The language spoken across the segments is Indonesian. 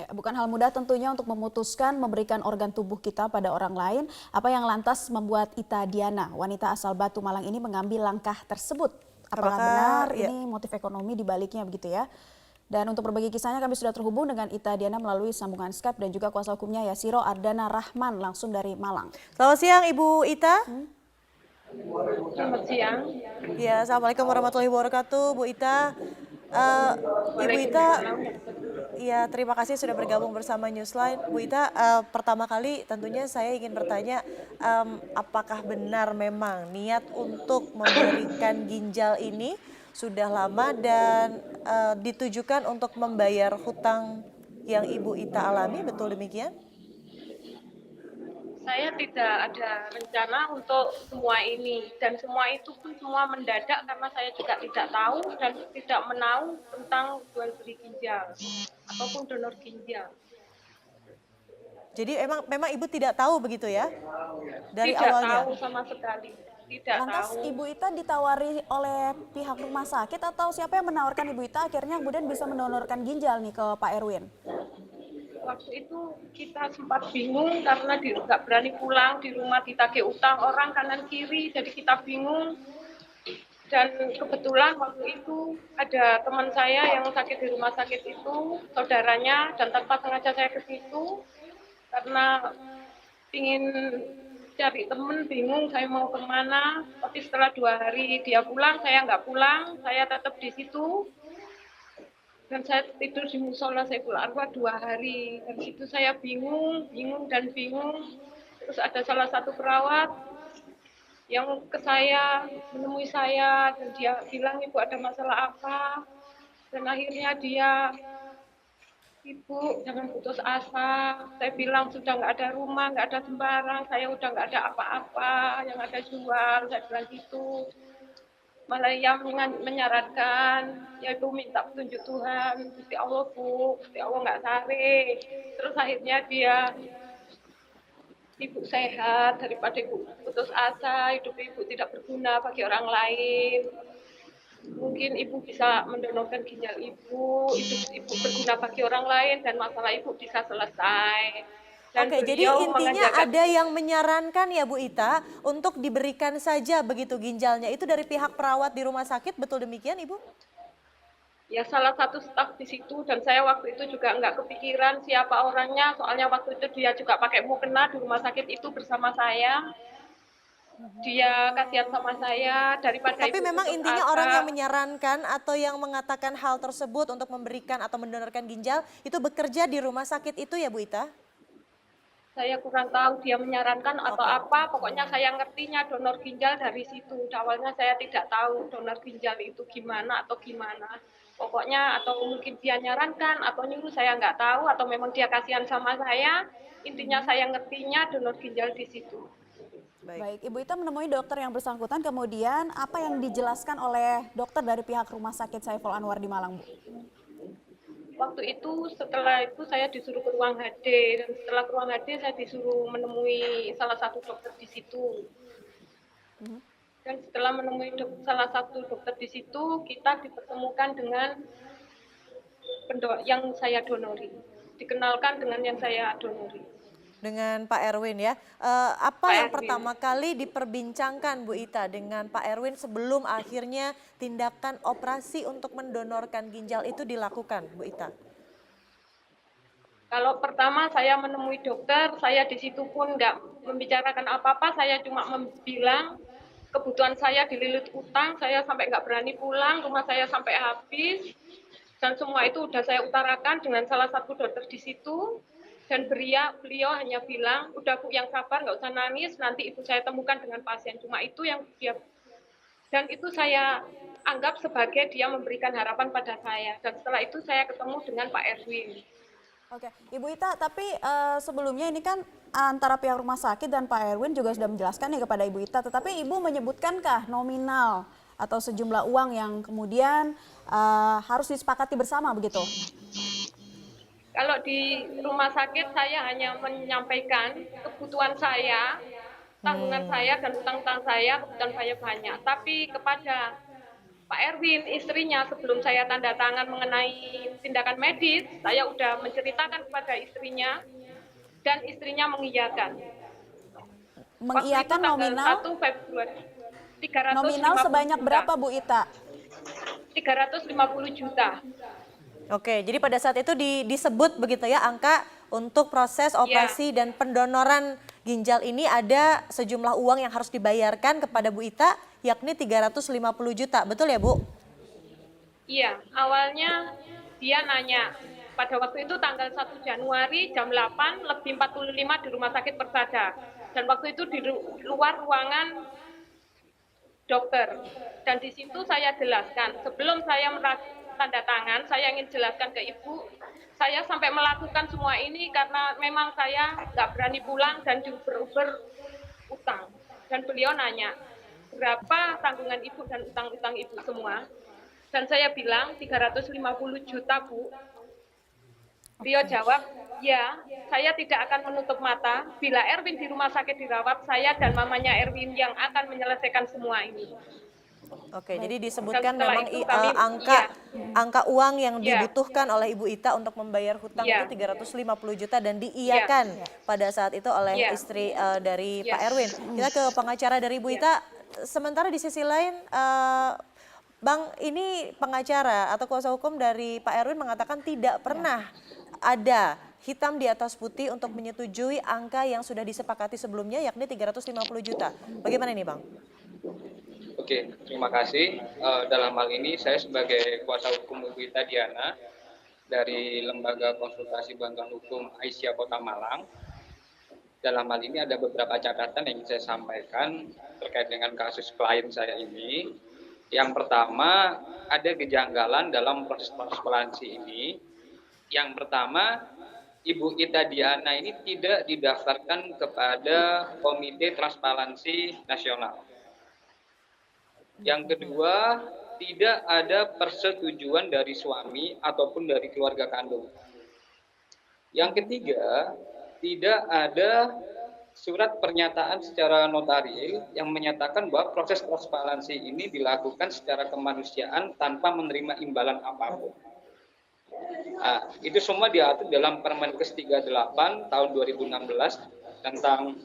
Ya, bukan hal mudah tentunya untuk memutuskan memberikan organ tubuh kita pada orang lain. Apa yang lantas membuat Ita Diana, wanita asal Batu Malang ini mengambil langkah tersebut? Apakah benar Apakah ya, ini motif ekonomi di baliknya begitu ya? Dan untuk berbagi kisahnya kami sudah terhubung dengan Ita Diana melalui sambungan Skype dan juga kuasa hukumnya Yasiro Ardana Rahman langsung dari Malang. selamat siang Ibu Ita? Selamat siang. Ya, Assalamualaikum warahmatullahi wabarakatuh, Bu Ita. Ibu Ita, Waalaikumsalam. ya terima kasih sudah bergabung bersama Newsline. Bu Ita, pertama kali tentunya saya ingin bertanya, apakah benar memang niat untuk memberikan ginjal ini sudah lama dan ditujukan untuk membayar hutang yang Ibu Ita alami, betul demikian? Saya tidak ada rencana untuk semua ini dan semua itu pun semua mendadak karena saya juga tidak tahu dan tidak menahu tentang jual beli ginjal ataupun donor ginjal. Jadi memang Ibu tidak tahu begitu ya dari Tidak awalnya? tahu sama sekali. Tidak Lantas tahu. Ibu Ita ditawari oleh pihak rumah sakit atau siapa yang menawarkan Ibu Ita akhirnya kemudian bisa mendonorkan ginjal nih ke Pak Erwin? Waktu itu kita sempat bingung karena nggak berani pulang, di rumah ditagih utang orang kanan kiri, jadi kita bingung. Dan kebetulan waktu itu ada teman saya yang sakit di rumah sakit itu, saudaranya, dan tanpa sengaja saya ke situ karena ingin cari temen, bingung saya mau kemana. Tapi setelah 2 hari dia pulang, saya nggak pulang, saya tetap di situ. Dan saya tidur di musola saya keluar 2 hari. Dan situ saya bingung dan bingung. Terus ada salah satu perawat yang ke saya, menemui saya, dan dia bilang, "Ibu ada masalah apa?" Dan akhirnya dia, "Ibu jangan putus asa." Saya bilang sudah nggak ada rumah, nggak ada sembarang, saya udah nggak ada apa-apa, yang ada jual, saya bilang gitu. Malah yang menyarankan, ya Ibu minta petunjuk Tuhan, Gusti Allah Bu, Gusti Allah nggak sare. Terus akhirnya dia, Ibu sehat daripada Ibu putus asa, hidup Ibu tidak berguna bagi orang lain. Mungkin Ibu bisa mendonorkan ginjal Ibu, hidup Ibu berguna bagi orang lain dan masalah Ibu bisa selesai. Dan Oke, jadi beliau intinya mengajarkan, ada yang menyarankan ya Bu Ita untuk diberikan saja begitu ginjalnya. Itu dari pihak perawat di rumah sakit, betul demikian Ibu? ya salah satu staf di situ, dan saya waktu itu juga nggak kepikiran siapa orangnya, soalnya waktu itu dia juga pakai mukena di rumah sakit itu bersama saya. Dia kasihan sama saya daripada Tapi Ibu memang putus intinya orang yang asa. menyarankan atau yang mengatakan hal tersebut untuk memberikan atau mendonorkan ginjal itu bekerja di rumah sakit itu ya Bu Ita? Saya kurang tahu dia menyarankan atau Oke. apa, pokoknya saya ngertinya donor ginjal dari situ. Awalnya saya tidak tahu donor ginjal itu gimana atau gimana. Pokoknya atau mungkin dia nyarankan atau nyuruh, saya nggak tahu, atau memang dia kasihan sama saya. Intinya saya ngertinya donor ginjal di situ. Baik. Baik, Ibu Ita menemui dokter yang bersangkutan, kemudian apa yang dijelaskan oleh dokter dari pihak Rumah Sakit Saiful Anwar di Malang, Bu? Waktu itu setelah itu saya disuruh ke ruang HD, dan setelah ke ruang HD saya disuruh menemui salah satu dokter di situ. Dan setelah menemui salah satu dokter di situ, kita dipertemukan dengan yang saya donori. Dikenalkan dengan yang saya donori. Dengan Pak Erwin ya. Apa Pak yang Erwin. pertama kali diperbincangkan Bu Ita dengan Pak Erwin sebelum akhirnya tindakan operasi untuk mendonorkan ginjal itu dilakukan Bu Ita? Kalau pertama saya menemui dokter, saya di situ pun nggak membicarakan apa-apa, saya cuma bilang kebutuhan saya dililit utang, saya sampai nggak berani pulang, rumah saya sampai habis, dan semua itu udah saya utarakan dengan salah satu dokter di situ. Dan beliau hanya bilang, udah Bu yang sabar, nggak usah nangis, nanti ibu saya temukan dengan pasien. Cuma itu yang dia, dan itu saya anggap sebagai dia memberikan harapan pada saya. Dan setelah itu saya ketemu dengan Pak Erwin. Oke, Ibu Ita, tapi sebelumnya ini kan antara pihak rumah sakit dan Pak Erwin juga sudah menjelaskan nih kepada Ibu Ita, tetapi Ibu menyebutkankah nominal atau sejumlah uang yang kemudian harus disepakati bersama begitu? Kalau di rumah sakit saya hanya menyampaikan kebutuhan saya, tanggungan saya dan utang-utang saya, kebutuhan saya banyak. Tapi kepada Pak Erwin, istrinya, sebelum saya tanda tangan mengenai tindakan medis, saya sudah menceritakan kepada istrinya dan istrinya mengiyakan. Waktu itu Mengiyakan tanggal nominal 1 Februari. nominal 350 sebanyak juta. berapa Bu Ita? 350 juta. Oke, jadi pada saat itu disebut begitu ya angka untuk proses operasi dan pendonoran ginjal ini ada sejumlah uang yang harus dibayarkan kepada Bu Ita yakni 350 juta. Betul ya, Bu? Iya, awalnya dia nanya pada waktu itu tanggal 1 Januari jam 8 lebih 45 di Rumah Sakit Persada. Dan waktu itu di luar ruangan dokter. Dan di situ saya jelaskan, sebelum saya tanda tangan, saya ingin jelaskan ke Ibu, saya sampai melakukan semua ini karena memang saya nggak berani pulang dan diuber-uber utang. Dan beliau nanya, berapa tanggungan Ibu dan utang-utang Ibu semua? Dan saya bilang 350 juta, Bu. Beliau jawab, ya, saya tidak akan menutup mata. Bila Erwin di rumah sakit dirawat, saya dan mamanya Erwin yang akan menyelesaikan semua ini. Oke, jadi disebutkan setelah memang itu kami, angka uang yang Iya. dibutuhkan oleh Ibu Ita untuk membayar hutang Iya. itu 350 juta dan diiyakan pada saat itu oleh Iya. istri dari Iya. Pak Erwin. Kita ke pengacara dari Ibu Ita. Sementara di sisi lain, Bang, ini pengacara atau kuasa hukum dari Pak Erwin mengatakan tidak pernah ada hitam di atas putih untuk menyetujui angka yang sudah disepakati sebelumnya yakni 350 juta. Bagaimana ini, Bang? Oke, terima kasih. Dalam hal ini saya sebagai kuasa hukum Ibu Ita Diana dari Lembaga Konsultasi Bantuan Hukum Aisyah Kota Malang. Dalam hal ini ada beberapa catatan yang ingin saya sampaikan terkait dengan kasus klien saya ini. Yang pertama, ada kejanggalan dalam proses transparansi ini. Yang pertama, Ibu Ita Diana ini tidak didaftarkan kepada Komite Transparansi Nasional. Yang kedua, tidak ada persetujuan dari suami ataupun dari keluarga kandung. Yang ketiga, tidak ada surat pernyataan secara notaril yang menyatakan bahwa proses transparansi ini dilakukan secara kemanusiaan tanpa menerima imbalan apapun. Nah, itu semua diatur dalam Permenkes 38 tahun 2016 tentang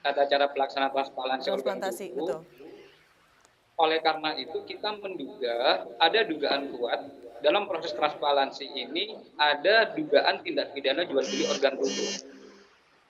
tata cara pelaksanaan transparansi organ tubuh. Betul. Oleh karena itu kita menduga ada dugaan kuat dalam proses transparansi ini ada dugaan tindak pidana jual beli organ tubuh,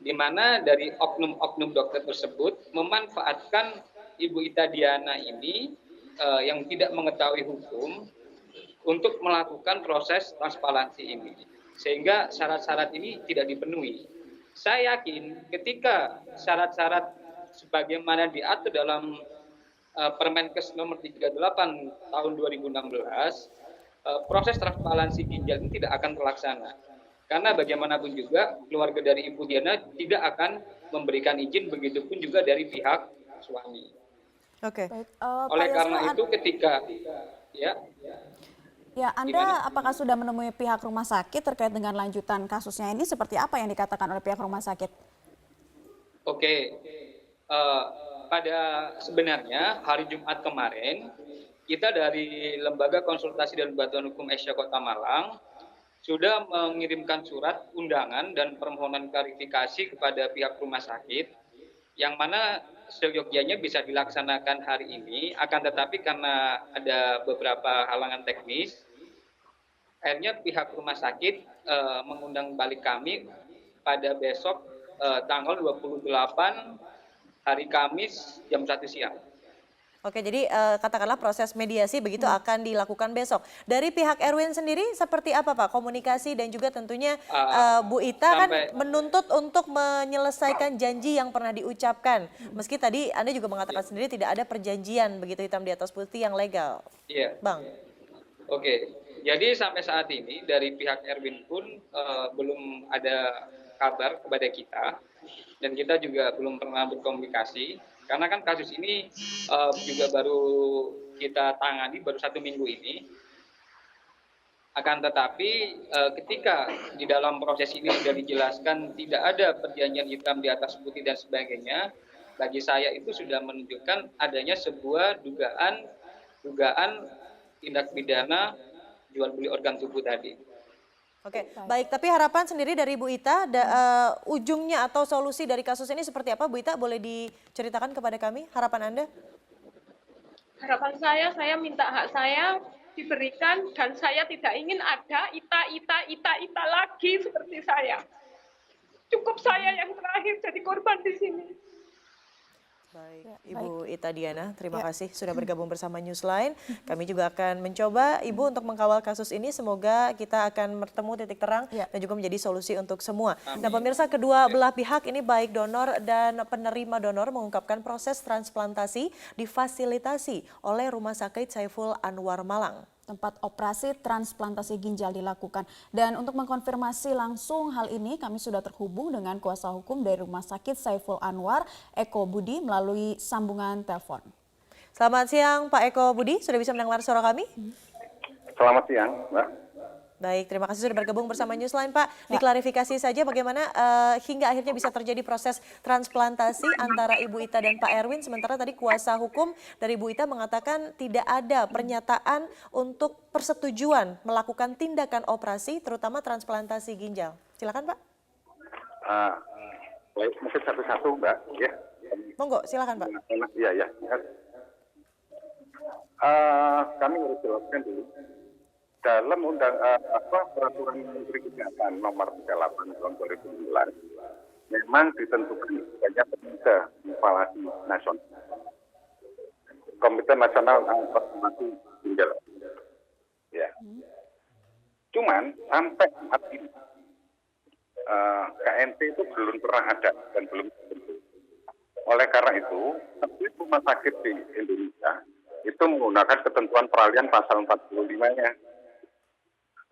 di mana dari oknum-oknum dokter tersebut memanfaatkan Ibu Ita Diana ini yang tidak mengetahui hukum untuk melakukan proses transparansi ini, sehingga syarat-syarat ini tidak dipenuhi. Saya yakin ketika syarat-syarat sebagaimana diatur dalam Permenkes nomor 38 tahun 2016, proses transparansi ginjal ini tidak akan terlaksana. Karena bagaimanapun juga keluarga dari Ibu Diana tidak akan memberikan izin, begitupun juga dari pihak suami. Oke. Baik, Oleh Pak karena Yasno, itu ketika ya Anda Gimana? apakah sudah menemui pihak rumah sakit terkait dengan lanjutan kasusnya ini seperti apa yang dikatakan oleh pihak rumah sakit? Oke, pada sebenarnya hari Jumat kemarin kita dari Lembaga Konsultasi dan Bantuan Hukum Aisyah Kota Malang sudah mengirimkan surat undangan dan permohonan klarifikasi kepada pihak rumah sakit yang mana seyogyanya bisa dilaksanakan hari ini, akan tetapi karena ada beberapa halangan teknis, akhirnya pihak rumah sakit mengundang balik kami pada besok tanggal 28 hari Kamis jam 1 siang. Oke, jadi katakanlah proses mediasi begitu akan dilakukan besok. Dari pihak Erwin sendiri seperti apa Pak komunikasi dan juga tentunya Bu Ita kan menuntut untuk menyelesaikan janji yang pernah diucapkan. Meski tadi Anda juga mengatakan sendiri tidak ada perjanjian begitu hitam di atas putih yang legal. Iya. Bang. Oke, jadi sampai saat ini dari pihak Erwin pun belum ada kabar kepada kita dan kita juga belum pernah berkomunikasi karena kan kasus ini juga baru kita tangani baru 1 minggu ini. Akan tetapi ketika di dalam proses ini sudah dijelaskan tidak ada perjanjian hitam di atas putih dan sebagainya, bagi saya itu sudah menunjukkan adanya sebuah dugaan tindak pidana jual beli organ tubuh tadi. Oke, baik. Tapi harapan sendiri dari Bu Ita, ujungnya atau solusi dari kasus ini seperti apa, Bu Ita? Boleh diceritakan kepada kami harapan Anda? Harapan saya minta hak saya diberikan dan saya tidak ingin ada Ita lagi seperti saya. Cukup saya yang terakhir jadi korban di sini. Baik, Ya, Ibu Ita Diana, terima Ya. kasih sudah bergabung bersama Newsline. Kami juga akan mencoba Ibu untuk mengkawal kasus ini. Semoga kita akan bertemu titik terang Ya. dan juga menjadi solusi untuk semua. Nah, pemirsa, kedua belah pihak ini baik donor dan penerima donor mengungkapkan proses transplantasi difasilitasi oleh Rumah Sakit Saiful Anwar Malang. Tempat operasi transplantasi ginjal dilakukan. Dan untuk mengkonfirmasi langsung hal ini, kami sudah terhubung dengan kuasa hukum dari Rumah Sakit Saiful Anwar, Eko Budi, melalui sambungan telepon. Selamat siang Pak Eko Budi, sudah bisa mendengar suara kami? Selamat siang, Mbak. Baik, terima kasih sudah bergabung bersama Newsline, Pak. Diklarifikasi saja bagaimana hingga akhirnya bisa terjadi proses transplantasi antara Ibu Ita dan Pak Erwin, sementara tadi kuasa hukum dari Ibu Ita mengatakan tidak ada pernyataan untuk persetujuan melakukan tindakan operasi, terutama transplantasi ginjal. Silakan, Pak. Baik, mungkin satu-satu, Mbak. Ya. Monggo, silakan, Pak. Iya. Kami harus jelaskan dulu. Dalam peraturan Menteri Kesehatan nomor 38 tahun 2009, memang ditentukan banyak komite evaluasi nasional. Komite Nasional Transplantasi Ginjal. Ya. Cuman sampai saat ini KNT itu belum pernah ada dan belum terbentuk. Oleh karena itu, setiap rumah sakit di Indonesia itu menggunakan ketentuan peralihan pasal 45-nya.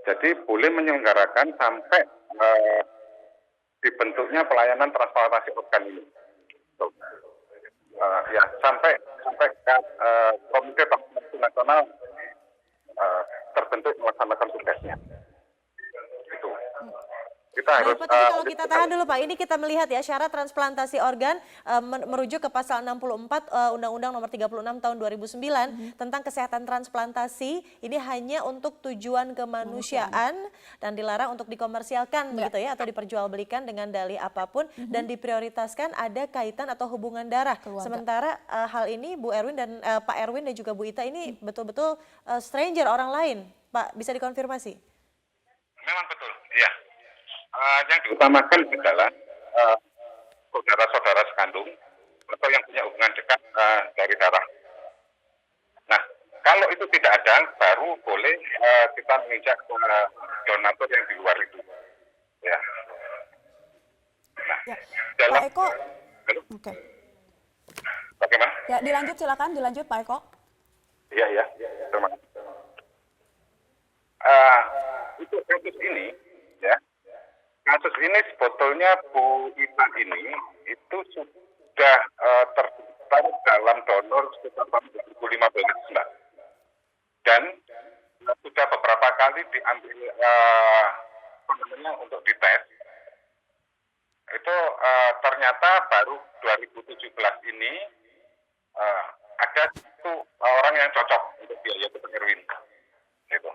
Jadi boleh menyelenggarakan sampai dibentuknya pelayanan transplantasi organ ini. Sampai Komite Transplantasi Nasional terbentuk melaksanakan tugasnya. Itu. Kita harus. Baik, Pak, tapi kalau kita tahan dulu Pak, ini kita melihat ya syarat transplantasi organ merujuk ke pasal 64 Undang-Undang nomor 36 tahun 2009 tentang kesehatan transplantasi. Ini hanya untuk tujuan kemanusiaan dan dilarang untuk dikomersialkan begitu ya atau diperjualbelikan dengan dalih apapun dan diprioritaskan ada kaitan atau hubungan darah. Keluarga. Sementara hal ini Bu Erwin dan Pak Erwin dan juga Bu Ita ini betul-betul stranger, orang lain. Pak, bisa dikonfirmasi? Memang betul, ya. Yang diutamakan adalah saudara-saudara sekandung atau yang punya hubungan dekat dari darah. Nah, kalau itu tidak ada, baru boleh kita menginjak ke donatur yang di luar itu. Ya. Nah, Ya. dalam, Pak Eko, Halo, oke. bagaimana? Ya, dilanjut Pak Eko. Iya, terima kasih. Untuk kasus ini, ya, kasus ini sebetulnya Bu Ita ini itu sudah terdaftar dalam donor sekitar tahun 2015, Mbak. Dan sudah beberapa kali diambil untuk dites. Itu ternyata baru 2017 ini ada satu orang yang cocok untuk dia, yaitu Pak Erwin. Gitu.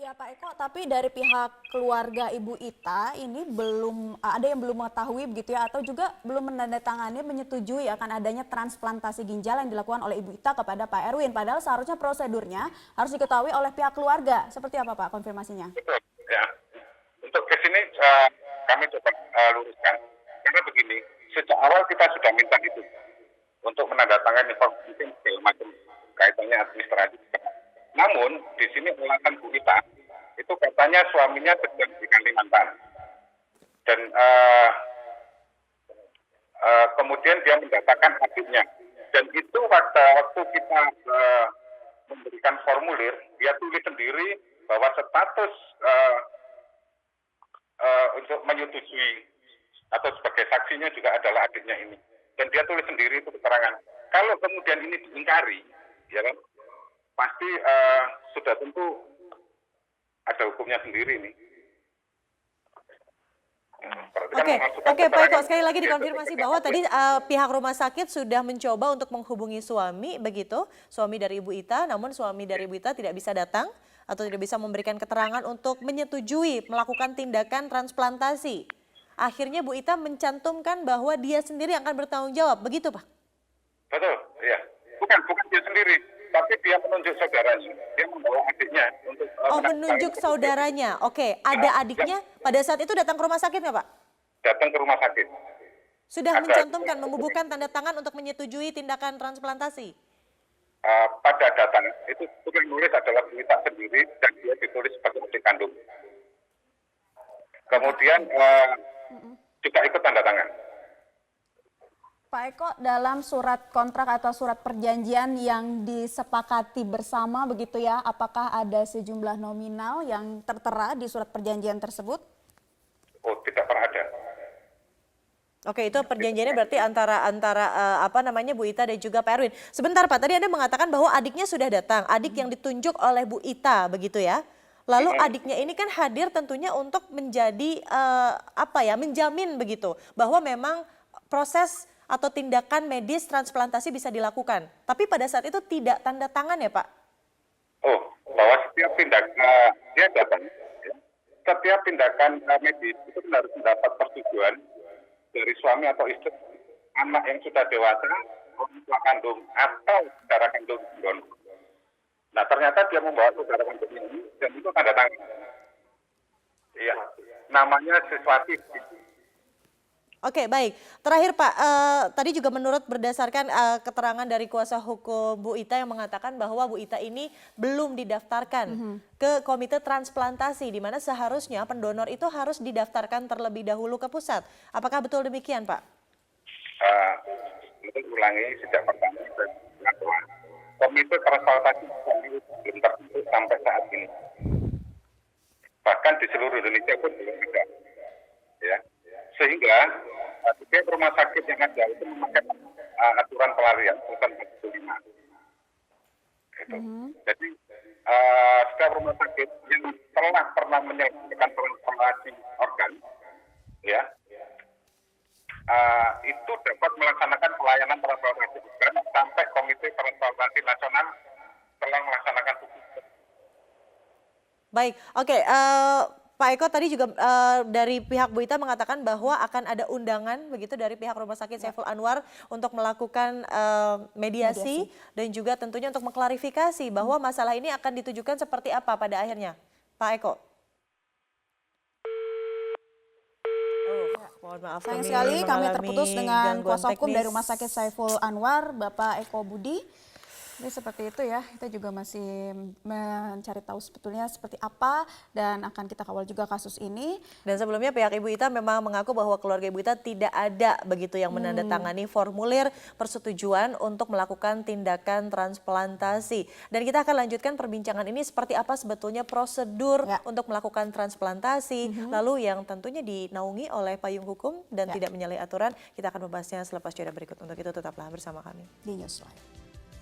Ya Pak Eko, tapi dari pihak keluarga Ibu Ita ini belum ada yang belum mengetahui begitu ya, atau juga belum menandatangani menyetujui akan adanya transplantasi ginjal yang dilakukan oleh Ibu Ita kepada Pak Erwin. Padahal seharusnya prosedurnya harus diketahui oleh pihak keluarga. Seperti apa Pak konfirmasinya? Betul, ya. Untuk ke sini kami coba luruskan. Karena begini, sejak awal kita sudah minta itu untuk menandatangani mungkin segala macam kaitannya administratif. Namun di sini alasan Bu Ita itu katanya suaminya sedang di Kalimantan dan kemudian dia mendatangkan adiknya, dan itu waktu kita memberikan formulir dia tulis sendiri bahwa status untuk menyetujui atau sebagai saksinya juga adalah adiknya ini, dan dia tulis sendiri itu keterangan. Kalau kemudian ini diingkari, ya kan, pasti sudah tentu ada hukumnya sendiri nih. Oke, mengajukan oke Pak Eko, keterangan. sekali lagi Gitu. dikonfirmasi bahwa tadi pihak rumah sakit sudah mencoba untuk menghubungi suami, begitu, suami dari Ibu Ita, namun suami dari Ibu Ita tidak bisa datang atau tidak bisa memberikan keterangan untuk menyetujui melakukan tindakan transplantasi. Akhirnya Bu Ita mencantumkan bahwa dia sendiri akan bertanggung jawab, begitu Pak? Betul, iya. Bukan dia sendiri, tapi dia menunjuk saudaranya. Dia membawa adiknya untuk Oh, menunjuk saudaranya. Oke, ada adiknya pada saat itu datang ke rumah sakit nggak Pak? datang ke rumah sakit. Sudah Ada. mencantumkan, membubuhkan tanda tangan untuk menyetujui tindakan transplantasi. Pada datang itu yang nulis adalah Bu Ita sendiri dan dia ditulis sebagai adik kandung. Kemudian juga ikut tanda tangan. Pak Eko, dalam surat kontrak atau surat perjanjian yang disepakati bersama begitu ya, apakah ada sejumlah nominal yang tertera di surat perjanjian tersebut? Oh, tidak pernah ada. Oke, itu perjanjiannya berarti antara apa namanya Bu Ita dan juga Pak Erwin. Sebentar Pak, tadi Anda mengatakan bahwa adiknya sudah datang, adik yang ditunjuk oleh Bu Ita begitu ya. Lalu adiknya ini kan hadir tentunya untuk menjadi apa ya, menjamin begitu bahwa memang proses atau tindakan medis transplantasi bisa dilakukan. Tapi pada saat itu tidak tanda tangan ya Pak? Oh, bahwa setiap tindakan dia datang, ya. Setiap tindakan medis itu harus mendapat persetujuan dari suami atau istri, anak yang sudah dewasa, orang tua kandung atau saudara kandung donor. Nah, ternyata dia membawa saudara kandung ini dan itu tanda tangan. Iya, namanya sesuatu. Oke, baik. Terakhir Pak, tadi juga menurut berdasarkan keterangan dari kuasa hukum Bu Ita yang mengatakan bahwa Bu Ita ini belum didaftarkan ke Komite Transplantasi, di mana seharusnya pendonor itu harus didaftarkan terlebih dahulu ke pusat. Apakah betul demikian Pak? Untuk ulangi sejak pertama dan Komite Transplantasi belum terbentuk sampai saat ini. Bahkan di seluruh Indonesia pun belum ada. Ya. Sehingga setiap rumah sakit yang ada itu memakai aturan pelarian pasal 45. Gitu. Jadi setiap rumah sakit yang telah pernah menyelesaikan transplantasi organ, ya, itu dapat melaksanakan pelayanan transplantasi organ sampai Komite Transplantasi Nasional telah melaksanakan tugas. Baik, oke. Pak Eko tadi juga dari pihak Bu Ita mengatakan bahwa akan ada undangan begitu dari pihak Rumah Sakit Saiful Anwar untuk melakukan mediasi dan juga tentunya untuk mengklarifikasi bahwa masalah ini akan ditujukan seperti apa pada akhirnya. Pak Eko. Mohon maaf Sayang sekali kami terputus dengan gangguan kuasa hukum dari teknis. Rumah Sakit Saiful Anwar, Bapak Eko Budi. Jadi seperti itu ya, kita juga masih mencari tahu sebetulnya seperti apa dan akan kita kawal juga kasus ini. Dan sebelumnya pihak Ibu Ita memang mengaku bahwa keluarga Ibu Ita tidak ada begitu yang menandatangani formulir persetujuan untuk melakukan tindakan transplantasi. Dan kita akan lanjutkan perbincangan ini seperti apa sebetulnya prosedur untuk melakukan transplantasi, lalu yang tentunya dinaungi oleh payung hukum dan tidak menyalahi aturan. Kita akan membahasnya selepas jeda berikut. Untuk itu tetaplah bersama kami Di Newsline.